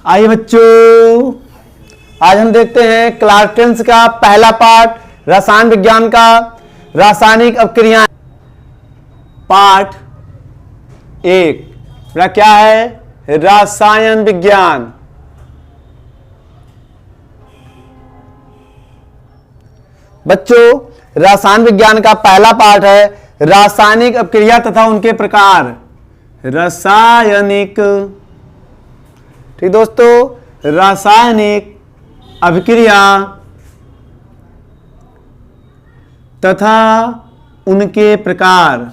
आइए बच्चों, आज हम देखते हैं क्लास 10 का पहला पार्ट रसायन विज्ञान का रासायनिक अपक्रियाएं। पार्ट 1 मेरा क्या है? रसायन विज्ञान। बच्चों, रसायन विज्ञान का पहला पार्ट है रासायनिक अपक्रिया तथा उनके प्रकार। रासायनिक, ठीक दोस्तों, रासायनिक अभिक्रिया तथा उनके प्रकार।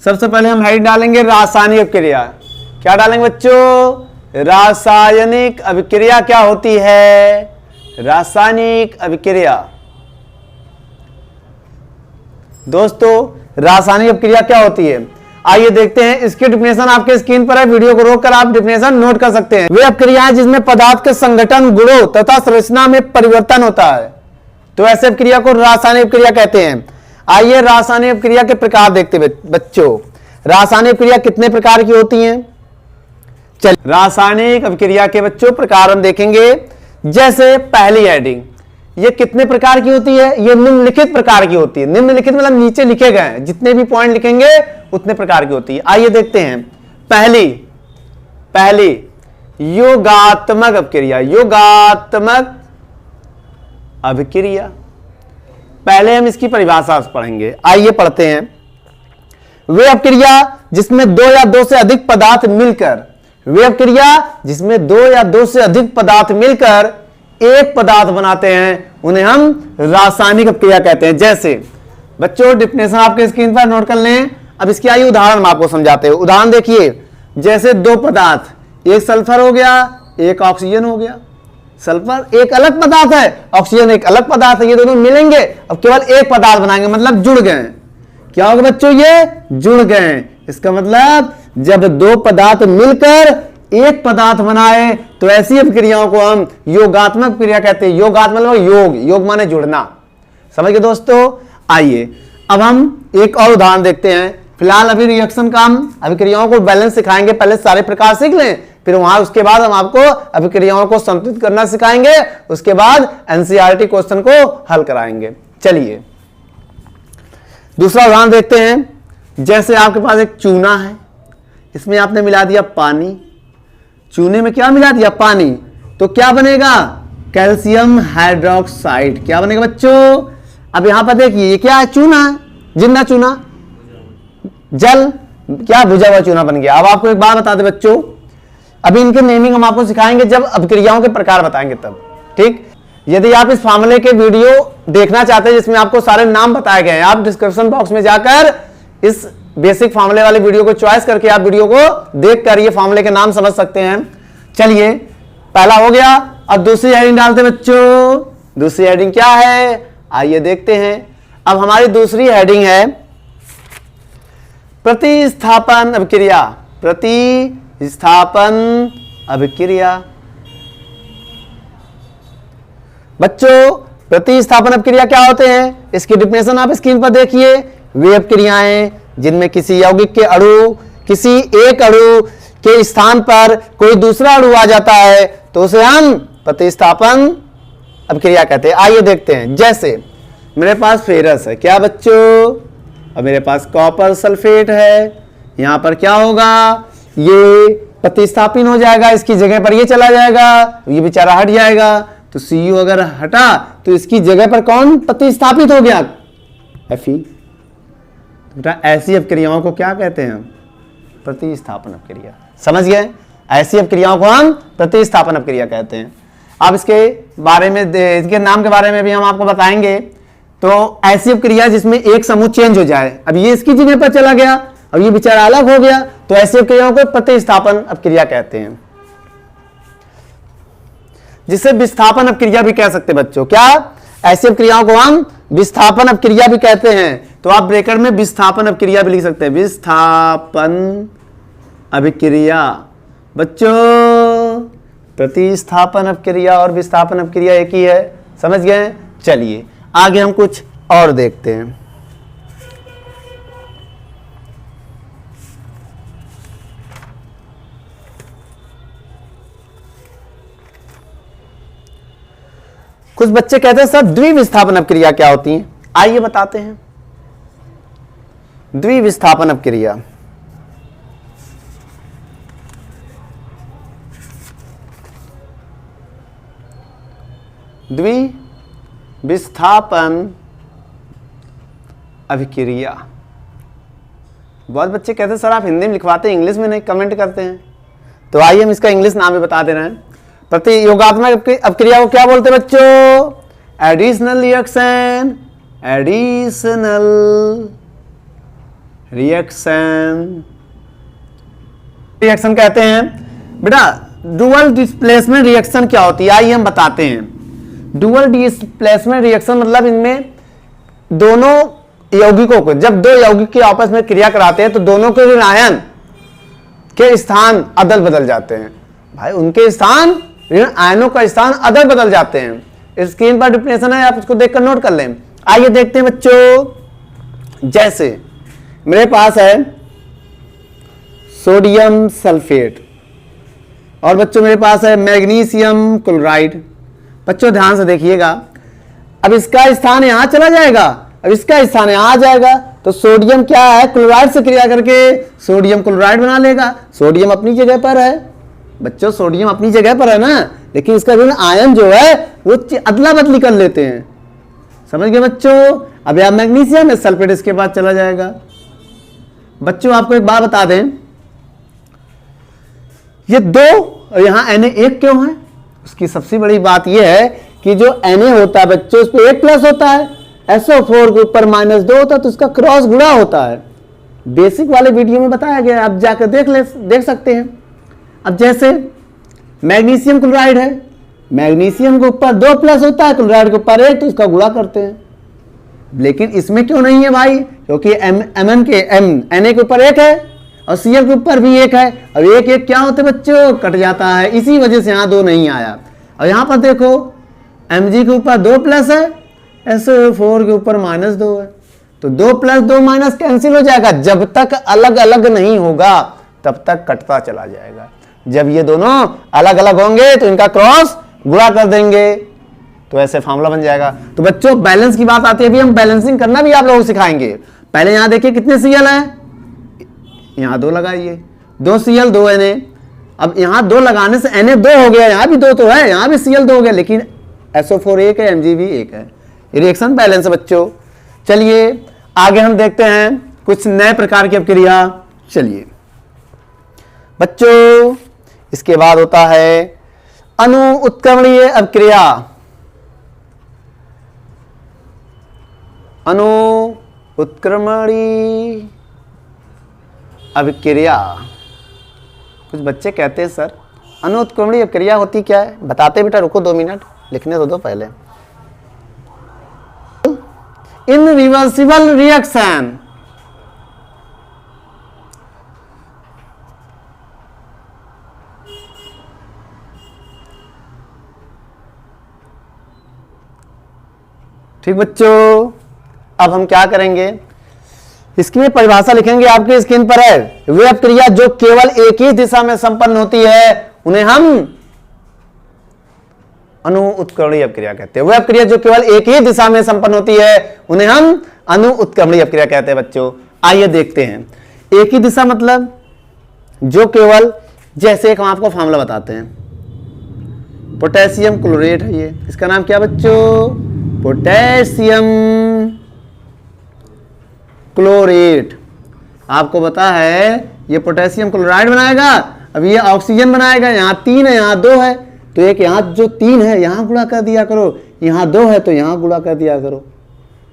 सबसे पहले हम हेडिंग डालेंगे रासायनिक अभिक्रिया। क्या डालेंगे बच्चों? रासायनिक अभिक्रिया क्या होती है? रासायनिक अभिक्रिया। दोस्तों, रासायनिक अभिक्रिया क्या होती है? आइए देखते हैं। इसकी डिफिनेशन आपके स्क्रीन पर है, वीडियो को रोककर आप डिफिनेशन नोट कर सकते हैं। वे अभिक्रियाएं जिसमें पदार्थ के संगठन, गुणों तथा संरचना में परिवर्तन होता है, तो ऐसे अभिक्रिया को रासायनिक अभिक्रिया कहते हैं। आइए रासायनिक अभिक्रिया के प्रकार देखते हैं बच्चों। रासायनिक अभिक्रिया कितने प्रकार की होती हैं? चलिए रासायनिक अभिक्रिया के बच्चों प्रकार हम देखेंगे। जैसे पहली हेडिंग, ये कितने प्रकार की होती है? ये निम्नलिखित प्रकार की होती है। निम्नलिखित मतलब नीचे लिखे गए हैं, जितने भी पॉइंट लिखेंगे उतने प्रकार की होती है। आइए देखते हैं। पहली योगात्मक अभिक्रिया। योगात्मक अभिक्रिया, पहले हम इसकी परिभाषा पढ़ेंगे। आइए पढ़ते हैं। वे अभिक्रिया जिसमें दो या दो से अधिक पदार्थ मिलकर, वे अभिक्रिया जिसमें दो या दो से अधिक पदार्थ मिलकर एक पदार्थ बनाते हैं, उन्हें हम रासायनिक अभिक्रिया कहते हैं। जैसे बच्चों, डिफिनेशन आपके स्क्रीन पर नोट कर लें। अब इसकी आइए उदाहरण हम आपको समझाते हैं। उदाहरण देखिए, जैसे दो पदार्थ, एक सल्फर हो गया, एक ऑक्सीजन हो गया। सल्फर एक अलग पदार्थ है, ऑक्सीजन एक अलग पदार्थ है, ये दोनों मिलेंगे, अब केवल एक पदार्थ बनाएंगे, मतलब जुड़ गए। क्या होगा बच्चों? ये जुड़ गए। इसका मतलब जब दो पदार्थ मिलकर एक पदार्थ बनाए तो ऐसी अभिक्रियाओं को हम योगात्मक अभिक्रिया कहते हैं। योगात्मक मतलब योग माने जुड़ना। समझ गए दोस्तों? आइए अब हम एक और उदाहरण देखते हैं। फिलहाल अभी रिएक्शन का हम अभिक्रियाओं को बैलेंस सिखाएंगे। पहले सारे प्रकार सीख लें, फिर वहां उसके बाद हम आपको अभिक्रियाओं को संतुलित करना सिखाएंगे। उसके बाद एनसीईआरटी क्वेश्चन को हल कराएंगे। चलिए दूसरा उदाहरण देखते हैं। जैसे आपके पास एक चूना है, इसमें आपने मिला दिया पानी। चूने में क्या मिला दिया? पानी। तो क्या बनेगा? Calcium hydroxide. क्या बनेगा बच्चों? अब यहां पर देखिए, ये क्या है? चूना है, जिंदा चूना। जल क्या? बुझा हुआ चूना बन गया। अब आपको एक बात बता दे बच्चों, अभी इनके नेमिंग हम आपको सिखाएंगे जब अभिक्रियाओं के प्रकार बताएंगे तब। ठीक, यदि आप इस फार्मूले के वीडियो देखना चाहते हैं जिसमें आपको सारे नाम बताए गए हैं, आप डिस्क्रिप्शन बॉक्स में जाकर इस बेसिक फार्मूले वाले वीडियो को चॉइस करके आप वीडियो को देखकर ये फार्मूले के नाम समझ सकते हैं। चलिए, पहला हो गया। अब दूसरी हेडिंग डालते बच्चों। दूसरी हेडिंग क्या है? आइए देखते हैं। अब हमारी दूसरी हेडिंग है प्रतिस्थापन अभिक्रिया। प्रतिस्थापन अभिक्रिया। बच्चों, प्रतिस्थापन अभिक्रिया क्या होते हैं? इसकी डिफिनेशन आप स्क्रीन पर देखिए। वे अभिक्रियाएं जिनमें किसी यौगिक के अणु, किसी एक अणु के स्थान पर कोई दूसरा अणु आ जाता है, तो उसे हम प्रतिस्थापन अभिक्रिया कहते हैं। आइए देखते हैं। जैसे मेरे पास फेरस है, क्या बच्चों? और मेरे पास कॉपर सल्फेट है। यहां पर क्या होगा? ये प्रतिस्थापित हो जाएगा, इसकी जगह पर ये चला जाएगा, ये बेचारा हट जाएगा। तो Cu अगर हटा तो इसकी जगह पर कौन प्रतिस्थापित हो गया? Fe। ऐसी अभिक्रियाओं को क्या कहते हैं? प्रतिस्थापन अभिक्रिया। समझ गए? ऐसी अभिक्रियाओं को हम प्रतिस्थापन अभिक्रिया कहते हैं। अब इसके बारे में, इसके नाम के बारे में भी हम आपको बताएंगे। तो ऐसी अभिक्रिया जिसमें एक समूह चेंज हो जाए, अब ये इसकी जगह पर चला गया, अब ये बेचारा अलग हो गया, तो ऐसी अभिक्रियाओं को प्रतिस्थापन अभिक्रिया कहते हैं। जिसे विस्थापन अभिक्रिया भी कह सकते हैं बच्चों। क्या? ऐसी अभिक्रियाओं को हम विस्थापन अभिक्रिया भी कहते हैं। तो आप ब्रैकेट में विस्थापन अभिक्रिया भी लिख सकते हैं। विस्थापन अभिक्रिया। बच्चों, प्रतिस्थापन अभिक्रिया और विस्थापन अभिक्रिया एक ही है। समझ गए? चलिए आगे हम कुछ और देखते हैं। कुछ बच्चे कहते हैं सर द्विविस्थापन अपक्रिया क्या होती है, आइए बताते हैं। द्विविस्थापन अपक्रिया, द्विविस्थापन अभिक्रिया। बहुत बच्चे कहते हैं सर आप हिंदी में लिखवाते हैं, इंग्लिश में नहीं कमेंट करते हैं, तो आइए हम इसका इंग्लिश नाम भी बता दे रहे हैं। प्रतियोगात्मक अपक्रिया को क्या बोलते हैं बच्चों? Additional reaction, additional reaction, reaction कहते हैं। बेटा डुअल डिस्प्लेसमेंट रिएक्शन क्या होती है, आइए हम बताते हैं। डुअल डिस्प्लेसमेंट रिएक्शन मतलब इनमें दोनों यौगिकों को, जब दो यौगिक के आपस में क्रिया कराते हैं तो दोनों के ऋण आयन के स्थान अदल बदल जाते हैं। भाई उनके स्थान, ऋण आयनों का स्थान अदल बदल जाते हैं। स्क्रीन पर डिफिनेशन है, आप इसको देखकर नोट कर लें। आइए देखते हैं बच्चों, जैसे मेरे पास है सोडियम सल्फेट और बच्चों मेरे पास है मैग्नीशियम क्लोराइड। बच्चों ध्यान से देखिएगा, अब इसका स्थान यहां चला जाएगा, अब इसका स्थान यहां आ जाएगा, तो सोडियम क्या है, क्लोराइड से क्रिया करके सोडियम क्लोराइड बना लेगा। सोडियम अपनी जगह पर है बच्चों, सोडियम अपनी जगह पर है ना, लेकिन इसका ऋण आयन जो है वो अदला बदली कर लेते हैं। समझ गए बच्चों? अब यहां मैग्नीशियम है, सल्फेट इसके बाद चला जाएगा। बच्चों आपको एक बात बता दें, ये दो और यहां Na1 क्यों है? उसकी सबसे बड़ी बात यह है कि जो Na होता है बच्चों उस पर 1 प्लस होता है, SO4 के ऊपर -2 होता है, तो उसका क्रॉस गुणा होता है। बेसिक वाले वीडियो में बताया गया, आप जाकर देख सकते हैं। अब जैसे मैग्नीशियम क्लोराइड है, मैग्नीशियम के ऊपर 2 प्लस होता है, क्लोराइड के ऊपर 1, तो इसका गुणा करते हैं। लेकिन इसमें क्यों नहीं है भाई? क्योंकि Mn के Na के ऊपर 1 है और Cl के ऊपर भी 1 है, और 1 क्या होते बच्चों, कट जाता है, इसी वजह से यहाँ 2 नहीं आया। और यहाँ पर देखो Mg के ऊपर 2 प्लस है, SO4 के ऊपर -2 है, तो 2 + 2 माइनस कैंसिल हो जाएगा। जब तक अलग अलग नहीं होगा तब तक कटता चला जाएगा। जब ये दोनों अलग अलग होंगे तो इनका क्रॉस गुणा कर देंगे, तो ऐसे फॉर्मूला बन जाएगा। तो बच्चों बैलेंस की बात आती है, अभी हम बैलेंसिंग करना भी आप लोगों को सिखाएंगे। पहले यहां देखिए कितने Cl है, यहां 2 लगाइए, 2 Cl 2 Na। अब यहां 2 लगाने से Na 2 हो गया, यहां भी 2 तो है, यहां भी Cl 2 हो गया, लेकिन SO4 1 है, Mg भी 1 है। रिएक्शन बैलेंस है बच्चों। चलिए आगे हम देखते हैं कुछ नए प्रकार की अपक्रिया। चलिए बच्चों, इसके बाद होता है अणु उत्क्रमणीय अपक्रिया। अणु उत्क्रमणीय अपक्रिया। कुछ बच्चे कहते हैं सर अणु उत्क्रमणीय अपक्रिया होती क्या है, बताते बेटा, रुको 2 मिनट लिखने तो दो पहले। इनरिवर्सिबल रिएक्शन, ठीक बच्चों। अब हम क्या करेंगे, इसकी में परिभाषा लिखेंगे, आपके स्क्रीन पर है। वे अपक्रिया जो केवल एक ही दिशा में संपन्न होती है उन्हें हम अणु उत्क्रमणीय अपक्रिया कहते हैं। वह अपक्रिया जो केवल एक ही दिशा में संपन्न होती है उन्हें हम अणु उत्क्रमणीय अपक्रिया कहते हैं बच्चों। आइए देखते हैं, एक ही दिशा मतलब जो केवल, जैसे एक हम आपको फार्मूला बताते हैं, पोटेशियम क्लोरेट है ये, इसका नाम क्या बच्चों, पोटेशियम क्लोरेट। आपको पता है ये पोटेशियम क्लोराइड बनाएगा, अब ये ऑक्सीजन बनाएगा। यहाँ 3 है, यहाँ 2 है, तो एक यहाँ जो 3 है यहाँ गुणा कर दिया करो, यहाँ 2 है तो यहाँ गुणा कर दिया करो।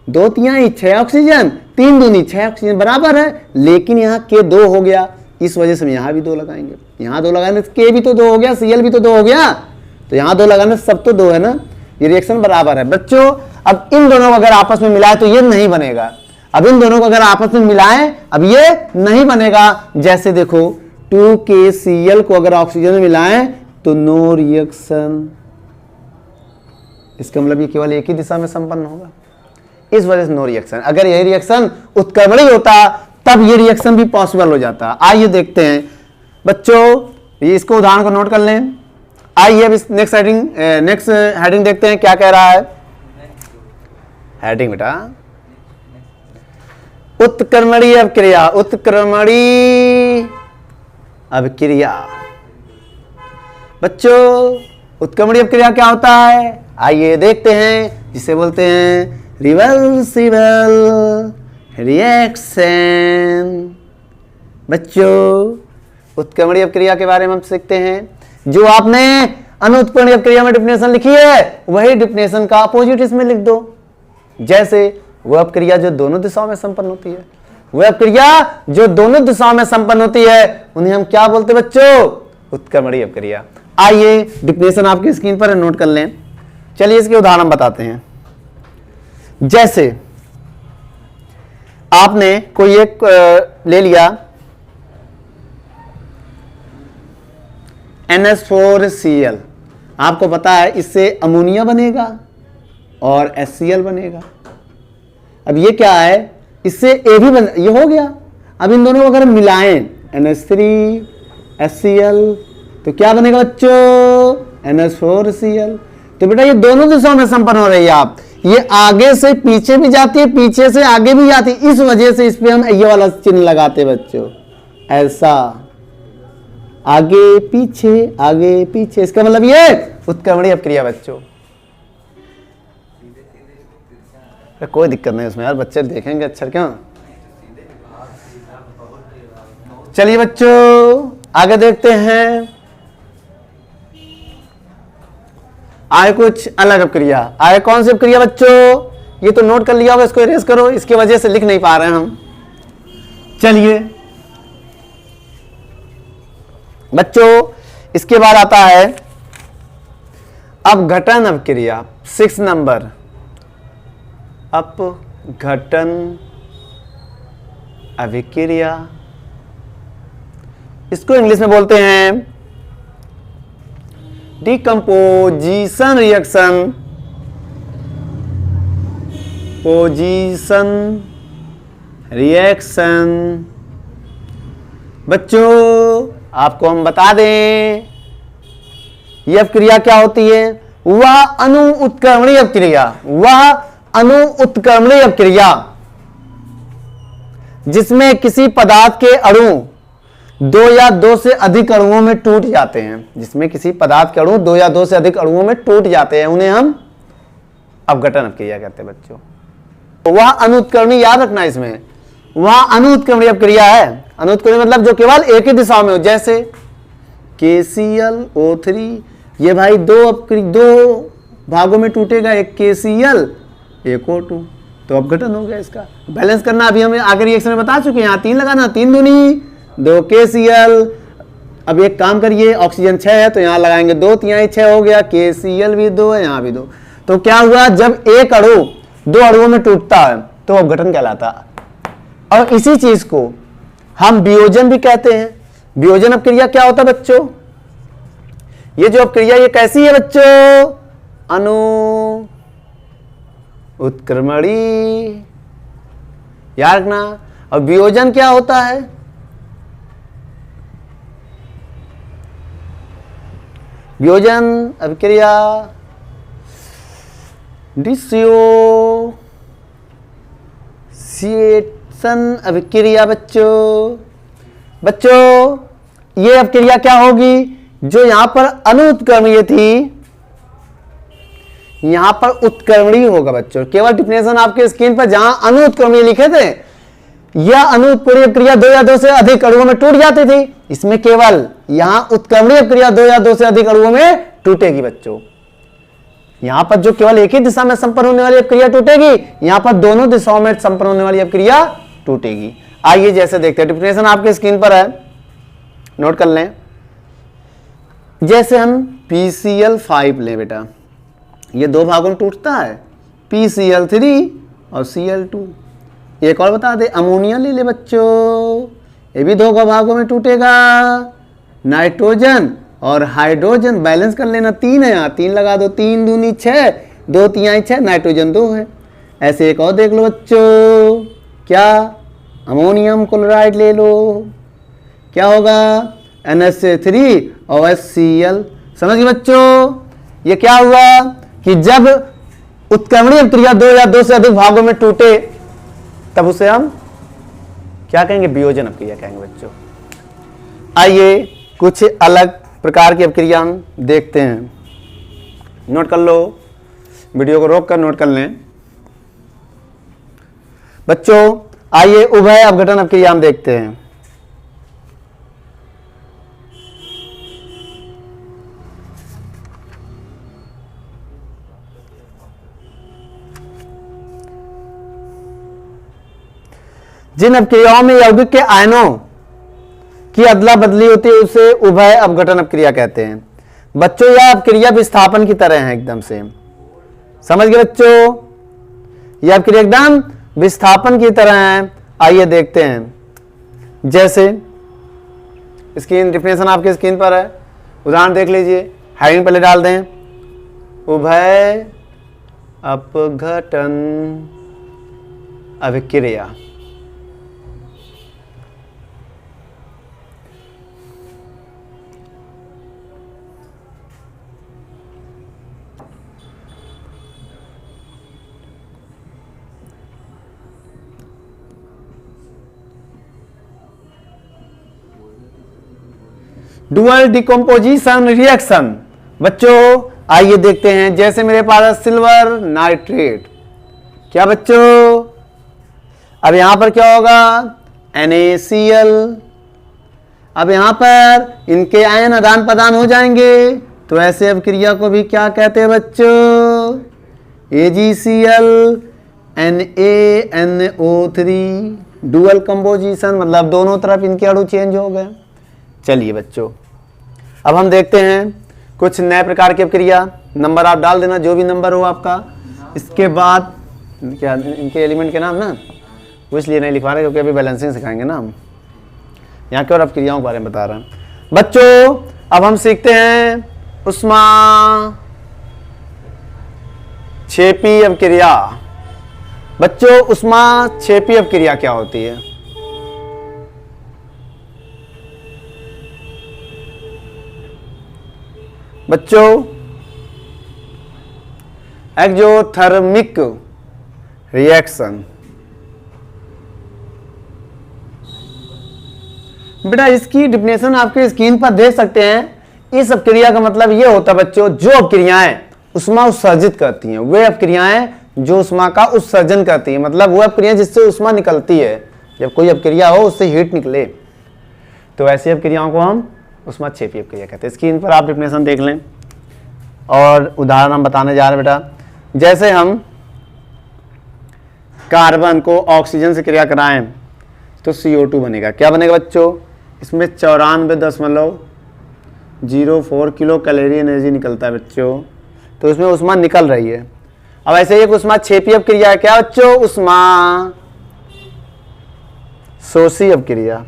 2 3 6 ऑक्सीजन, 3 दूनी 6 ऑक्सीजन बराबर है, लेकिन यहाँ के 2 हो गया, इस वजह से हम यहाँ भी 2 लगाएंगे। यहाँ 2 लगाने से के भी तो 2 हो गया, Cl भी तो 2 हो गया, तो यहाँ 2 लगाने से सब तो 2 है ना, ये रिएक्शन बराबर है बच्चों। अब इन दोनों को अगर आपस में मिलाए तो ये नहीं बनेगा। अब इन दोनों को अगर आपस में मिलाएं, अब ये नहीं बनेगा। जैसे देखो 2KCl को अगर ऑक्सीजन में मिलाएं तो नो रिएक्शन, इसका मतलब ये केवल एक ही दिशा में संपन्न होगा, इस वजह से नो रिएक्शन। अगर यही रिएक्शन उत्क्रमणीय होता तब ये रिएक्शन भी पॉसिबल हो जाता। आइए देखते हैं बच्चों, ये इसको उदाहरण को नोट कर लें। आइए अब इस नेक्स्ट हेडिंग देखते हैं क्या कह रहा है। हेडिंग बेटा, उत्क्रमणीय अभिक्रिया, उत्क्रमणीय अभिक्रिया। बच्चों उत्क्रमणीय अभिक्रिया क्या होता है, आइए देखते हैं, जिसे बोलते हैं रिवर्सिबल रिएक्शन। बच्चों उत्क्रमणीय अभिक्रिया के बारे में हम सीखते हैं। जो आपने अनुत्क्रमणीय अभिक्रिया में डिफिनेशन लिखी है वही डिफिनेशन का अपोजिट इसमें लिख दो। जैसे वह अभिक्रिया जो दोनों दिशाओं में संपन्न होती है, वह अभिक्रिया जो दोनों दिशाओं में संपन्न होती है उन्हें हम क्या बोलते हैं बच्चों, उत्क्रमणीय अभिक्रिया। आइए डिफिनेशन आपकी स्क्रीन पर नोट कर लें। चलिए इसके उदाहरण बताते हैं। जैसे आपने कोई एक ले लिया NH4Cl, आपको पता है इससे अमोनिया बनेगा और HCl बनेगा। अब ये क्या है, इससे A भी बन, ये हो गया। अब इन दोनों को अगर मिलाएं NH3HCl तो क्या बनेगा बच्चों, NH4Cl। तो बेटा ये दोनों दिशाओं में संपन्न हो रही है। आप ये आगे से पीछे भी जाती है, पीछे से आगे भी जाती है, इस वजह से इस पे हम ये वाला चिन्ह लगाते बच्चों, ऐसा आगे पीछे, इसका मतलब ये उत्क्रमणीय अभिक्रिया बच्चों। कोई दिक्कत नहीं उसमें यार, बच्चे देखेंगे अक्षर क्यों। चलिए बच्चों आगे देखते हैं। आए कुछ अलग अभिक्रिया, आए कौन सी अभिक्रिया बच्चों, ये तो नोट कर लिया होगा, इसको इरेज करो, इसकी वजह से लिख नहीं पा रहे हैं हम। चलिए बच्चों इसके बाद आता है अपघटन अभिक्रिया, 6 नंबर, अपघटन अभिक्रिया। इसको इंग्लिश में बोलते हैं डिकम्पोजिशन रिएक्शन, पोजीशन रिएक्शन। बच्चों आपको हम बता दें यह क्रिया क्या होती है, वह अणु उत्क्रमणीय क्रिया, वह अणु उत्क्रमणीय क्रिया जिसमें किसी पदार्थ के अणु 2 या 2 से अधिक अणुओं में टूट जाते हैं, जिसमें किसी पदार्थ के अणु 2 या 2 से अधिक अणुओं में टूट जाते हैं, उन्हें हम अपघटन क्रिया कहते हैं बच्चों। तो वह अनुत्क्रमणीय, याद रखना इसमें, वह अनुत्क्रमणीय क्रिया है। अनुत्क्रमणीय मतलब जो केवल एक ही दिशा में हो, जैसे KClO3, ये भाई दो भागों में टूटेगा, एक KCl एक O2, तो अपघटन हो गया। इसका बैलेंस करना अभी हमें आगे रिएक्शन में बता चुके हैं, यहाँ 3 लगाना, 3 दूनी 2 KCl। अब एक काम करिए, ऑक्सीजन 6 है तो यहाँ लगाएंगे 2, 3 6 हो गया, KCl भी 2 है, यहाँ भी 2। तो क्या हुआ, जब एक अणु 2 अणुओं में टूटता है तो अपघटन कहलाता है। और इसी चीज को हम वियोजन भी कहते हैं। वियोजन अपक्रिया क्या होता है बच्चों, ये जो अपक्रिया ये कैसी है बच्चों, अणु उत्क्रमणीय, याद रखना। और वियोजन क्या होता है, वियोजन अभिक्रिया डिसोसिएशन अभिक्रिया। बच्चों ये अभिक्रिया क्या होगी, जो यहां पर अनुत्क्रमणीय थी यहां पर उत्क्रमणीय होगा बच्चों। केवल डिफिनेशन आपके स्क्रीन पर जहां अनुत्क्रमणीय लिखे थे, यह अनुत्क्रमणीय क्रिया 2 या 2 से अधिक अणुओं में टूट जाती थी, इसमें केवल यहां उत्क्रमणीय क्रिया 2 या 2 से अधिक अणुओं में टूटेगी बच्चों। यहां पर जो केवल एक ही दिशा में संपन्न होने वाली क्रिया टूटेगी, यहां पर दोनों दिशाओं में संपन्न होने वाली क्रिया टूटेगी। आइए जैसे देखते हैं, डिफिनेशन आपके स्क्रीन पर है, नोट कर लें। जैसे हम PCl5 लें बेटा, ये 2 भागों में टूटता है, PCl3 और Cl2। एक और बता दे, अमोनिया ले ले बच्चों, ये भी 2 भागों में टूटेगा, नाइट्रोजन और हाइड्रोजन। बैलेंस कर लेना, 3 है यहाँ, 3 लगा दो, 3 दूनी 6, 2 3 6, नाइट्रोजन 2 है। ऐसे एक और देख लो बच्चों, क्या अमोनियम क्लोराइड ले लो, क्या होगा, NH3 और HCl समझ गए बच्चों? ये क्या हुआ कि जब उत्क्रमणीय अभिक्रिया दो या दो से अधिक भागों में टूटे तब उसे हम क्या कहेंगे? वियोजन अभिक्रिया कहेंगे बच्चों। आइए कुछ अलग प्रकार की अभिक्रिया हम देखते हैं। नोट कर लो, वीडियो को रोक कर नोट कर लें बच्चों। आइए उभय अपघटन अभिक्रिया हम देखते हैं। जिन अभिक्रियाओं में यौगिक के आयनों की अदला बदली होती है उसे उभय अपघटन अभिक्रिया कहते हैं बच्चों। यह अभिक्रिया विस्थापन की तरह है, एकदम से समझ गए बच्चों? यह अभिक्रिया एकदम विस्थापन की तरह है। आइए देखते हैं। जैसे स्क्रीन डिफिनेशन आपके स्क्रीन पर है, उदाहरण देख लीजिए। हेडिंग पहले डाल दें, उभय अपघटन अभिक्रिया। डुअल डिकम्पोजिशन रिएक्शन बच्चों, आइए देखते हैं। जैसे मेरे पास है सिल्वर नाइट्रेट, क्या बच्चों? अब यहां पर क्या होगा? NaCl। अब यहां पर इनके आयन आदान प्रदान हो जाएंगे, तो ऐसे अभिक्रिया को भी क्या कहते हैं बच्चों? AgCl NaNO3 डुअल कंपोजिशन, मतलब दोनों तरफ इनके अणु चेंज हो गए। चलिए बच्चों, अब हम देखते हैं कुछ नए प्रकार की अभिक्रिया। नंबर आप डाल देना, जो भी नंबर हो आपका। इसके बाद क्या इनके एलिमेंट के नाम ना, वो इसलिए नहीं लिखवा रहे क्योंकि अभी बैलेंसिंग सिखाएंगे ना हम, यहाँ के और अभिक्रियाओं के बारे में बता रहे हैं बच्चों। अब हम सीखते हैं उष्मा क्षेपी अभिक्रिया। बच्चों उष्मा क्षेपी अभिक्रिया क्या होती है? बच्चों एक्सोथर्मिक रिएक्शन। बेटा इसकी डिफिनेशन आपके स्क्रीन पर देख सकते हैं। इस अभिक्रिया का मतलब यह होता है बच्चों, जो अभिक्रियाएं उष्मा उत्सर्जित करती हैं वे अभिक्रियाएं जो उष्मा का उत्सर्जन करती है, मतलब वो अभिक्रिया जिससे उष्मा निकलती है। जब कोई अभिक्रिया हो उससे हीट निकले तो ऐसी अभिक्रियाओं को हम उष्मा क्षेपी अभिक्रिया कहते हैं। स्क्रीन पर आप डिफिनेशन देख लें और उदाहरण हम बताने जा रहे हैं बेटा। जैसे हम कार्बन को ऑक्सीजन से क्रिया कराएं तो CO2 बनेगा। क्या बनेगा बच्चों? इसमें 94.04 किलो कैलोरी एनर्जी निकलता है बच्चों, तो इसमें उष्मा निकल रही है। अब ऐसे ही एक उष्मा क्षेपी अभिक्रिया है, क्या बच्चों? उष्मा शोषी अभिक्रिया।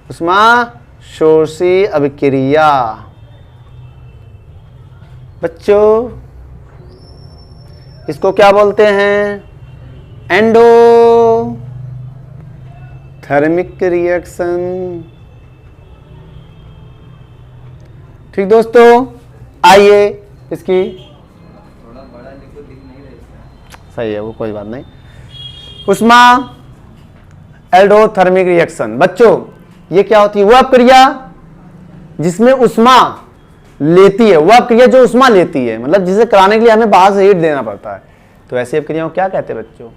उष्मा शोषी अभिक्रिया बच्चों इसको क्या बोलते हैं? Endothermic reaction. ठीक दोस्तों, आइए इसकी थोड़ा बड़ा लिखो, दिख नहीं रहा। सही है, वो कोई बात नहीं। उष्मा एंडोथर्मिक रिएक्शन बच्चों ये क्या होती है? वह अभिक्रिया जिसमें उष्मा लेती है, वह अभिक्रिया जो उष्मा लेती है, मतलब जिसे कराने के लिए हमें बाहर से हीट देना पड़ता है, तो ऐसी अभिक्रियाओं को क्या कहते हैं बच्चों?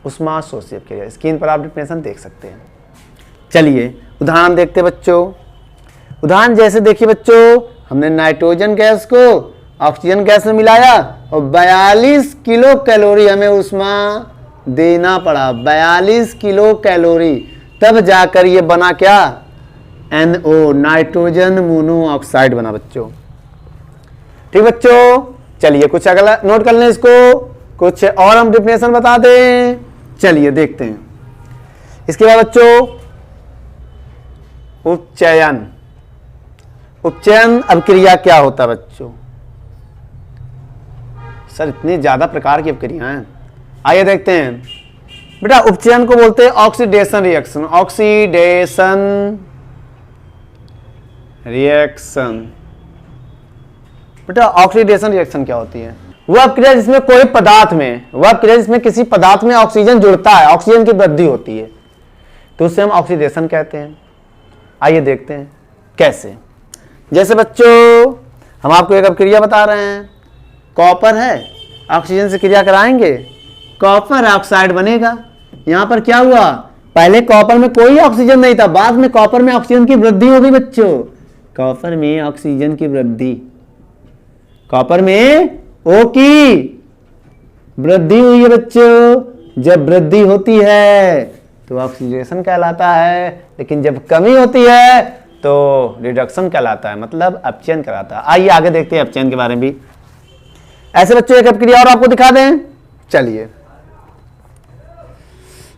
उष्मा शोषी अभिक्रिया। स्क्रीन पर आप डिफिनेशन देख सकते हैं। चलिए उदाहरण देखते हैं बच्चों। उदाहरण जैसे देखिए बच्चों, हमने नाइट्रोजन गैस को ऑक्सीजन गैस में मिलाया और 42 किलो कैलोरी हमें उष्मा देना पड़ा। 42 किलो कैलोरी, तब जाकर ये बना क्या? NO नाइट्रोजन मोनोऑक्साइड बना बच्चों। ठीक बच्चों, चलिए कुछ अगला नोट कर लें इसको, कुछ और हम डिफिनेशन बता दें। चलिए देखते हैं। इसके बाद बच्चों उपचयन। उपचयन अभिक्रिया क्या होता है बच्चों? सर इतनी ज्यादा प्रकार की अभिक्रियाएं हैं, आइए देखते हैं। बेटा उपचयन को बोलते हैं ऑक्सीडेशन रिएक्शन। ऑक्सीडेशन रिएक्शन बेटा ऑक्सीडेशन रिएक्शन क्या होती है? वह क्रिया जिसमें कोई पदार्थ में, वह क्रिया जिसमें किसी पदार्थ में ऑक्सीजन जुड़ता है, ऑक्सीजन की वृद्धि होती है, तो उसे हम ऑक्सीडेशन कहते हैं। आइए देखते हैं कैसे। जैसे बच्चों हम आपको एक अपक्रिया बता रहे हैं, कॉपर है, ऑक्सीजन से क्रिया कराएंगे, कॉपर ऑक्साइड बनेगा। यहां पर क्या हुआ, पहले कॉपर में कोई ऑक्सीजन नहीं था, बाद में कॉपर में ऑक्सीजन की वृद्धि हो गई बच्चों, कॉपर में ऑक्सीजन की वृद्धि, कॉपर में O की वृद्धि हुई है बच्चों। जब वृद्धि होती है तो ऑक्सीडेशन कहलाता है, लेकिन जब कमी होती है तो रिडक्शन कहलाता है, मतलब अपचयन कहलाता है। आइए आगे देखते हैं अपचयन के बारे में भी। ऐसे बच्चों एक अपक्रिया और आपको दिखा दें, चलिए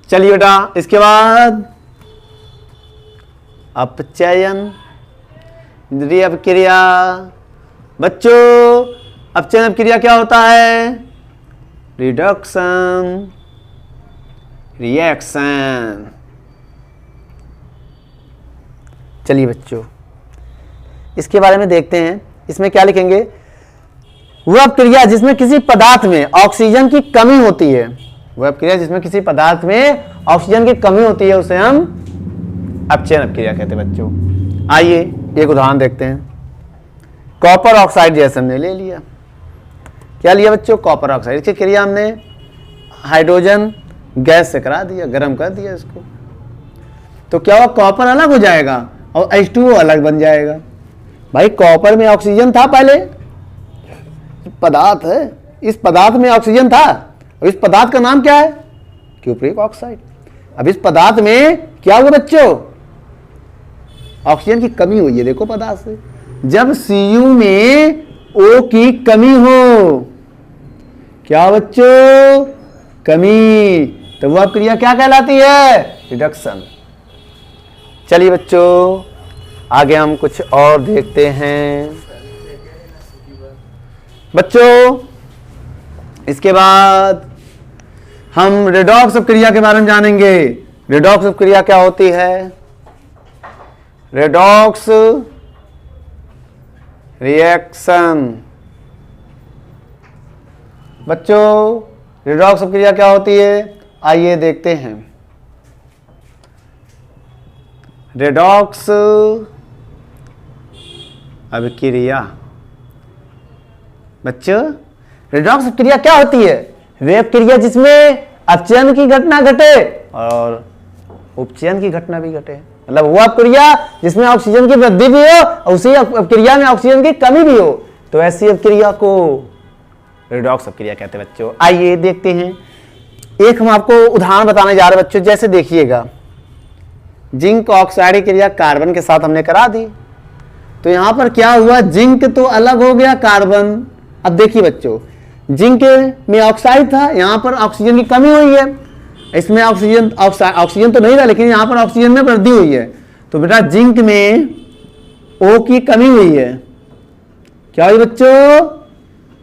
बेटा। इसके बाद अपचयन अपक्रिया। बच्चों अपचयन अपक्रिया क्या होता है? Reduction reaction. चलिए बच्चों इसके बारे में देखते हैं। इसमें क्या लिखेंगे? वह अपक्रिया जिसमें किसी पदार्थ में ऑक्सीजन की कमी होती है, वह अपक्रिया जिसमें किसी पदार्थ में ऑक्सीजन की कमी होती है उसे हम अपचयन अपक्रिया कहते हैं बच्चों। आइए एक उदाहरण देखते हैं। कॉपर ऑक्साइड जैसे हमने ले लिया, क्या लिया बच्चों? Copper oxide. इसकी क्रिया हमने हाइड्रोजन गैस से करा दिया, गर्म कर दिया इसको, तो क्या हुआ? कॉपर अलग हो जाएगा और H2O अलग बन जाएगा। भाई कॉपर में ऑक्सीजन था, पहले पदार्थ है, इस पदार्थ में ऑक्सीजन था, और इस पदार्थ का नाम क्या है? Cupric oxide. अब इस पदार्थ में क्या हुआ बच्चों? ऑक्सीजन की कमी हुई है, देखो पदार्थ से। जब Cu में O की कमी हो, क्या बच्चों? कमी, तो वह क्रिया क्या कहलाती है? रिडक्शन। चलिए बच्चों आगे हम कुछ और देखते हैं। बच्चों इसके बाद हम रेडॉक्स अपक्रिया के बारे में जानेंगे। रेडॉक्स अपक्रिया क्या होती है? Redox reaction. बच्चों रेडॉक्स अपक्रिया क्या होती है? आइए देखते हैं। रेडॉक्स अपक्रिया। बच्चों रेडॉक्स अपक्रिया क्या होती है? वे अपक्रिया जिसमें अपचयन की घटना घटे और उपचयन की घटना भी घटे, मतलब वो अपक्रिया जिसमें ऑक्सीजन की वृद्धि भी हो और उसी अपक्रिया में ऑक्सीजन की कमी भी हो, तो ऐसी अपक्रिया को रेडॉक्स अपक्रिया कहते हैं बच्चों। आइए देखते हैं। एक हम आपको उदाहरण बताने जा रहे हैं बच्चों। जैसे देखिएगा, जिंक ऑक्साइड की क्रिया कार्बन के साथ हमने करा दी, तो यहां पर क्या हुआ? जिंक तो अलग हो गया, कार्बन। अब देखिए बच्चों, जिंक में ऑक्साइड था, यहां पर ऑक्सीजन की कमी हुई है, इसमें ऑक्सीजन तो नहीं था, लेकिन यहां पर ऑक्सीजन में वृद्धि हुई है, तो बेटा जिंक में O की कमी हुई है। क्या हुई बच्चों?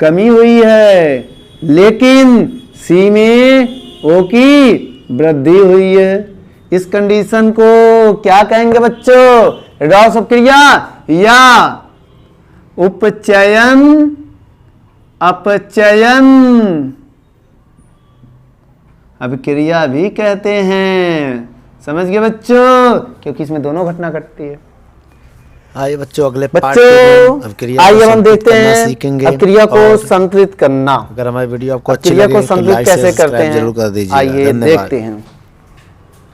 कमी हुई है, लेकिन C में O की वृद्धि हुई है। इस कंडीशन को क्या कहेंगे बच्चों? रेडॉक्स अपक्रिया या उपचयन अपचयन अपक्रिया भी कहते हैं। समझ गए बच्चों? क्योंकि इसमें दोनों घटना घटती है। आइए बच्चों अगले बच्चों आइए हम देखते हैं अपक्रिया को संतुलित करना। अगर हमारी वीडियो आपको अच्छी लगे तो लाइक कैसे करते हैं, जरूर कर दीजिए। आइए देखते हैं।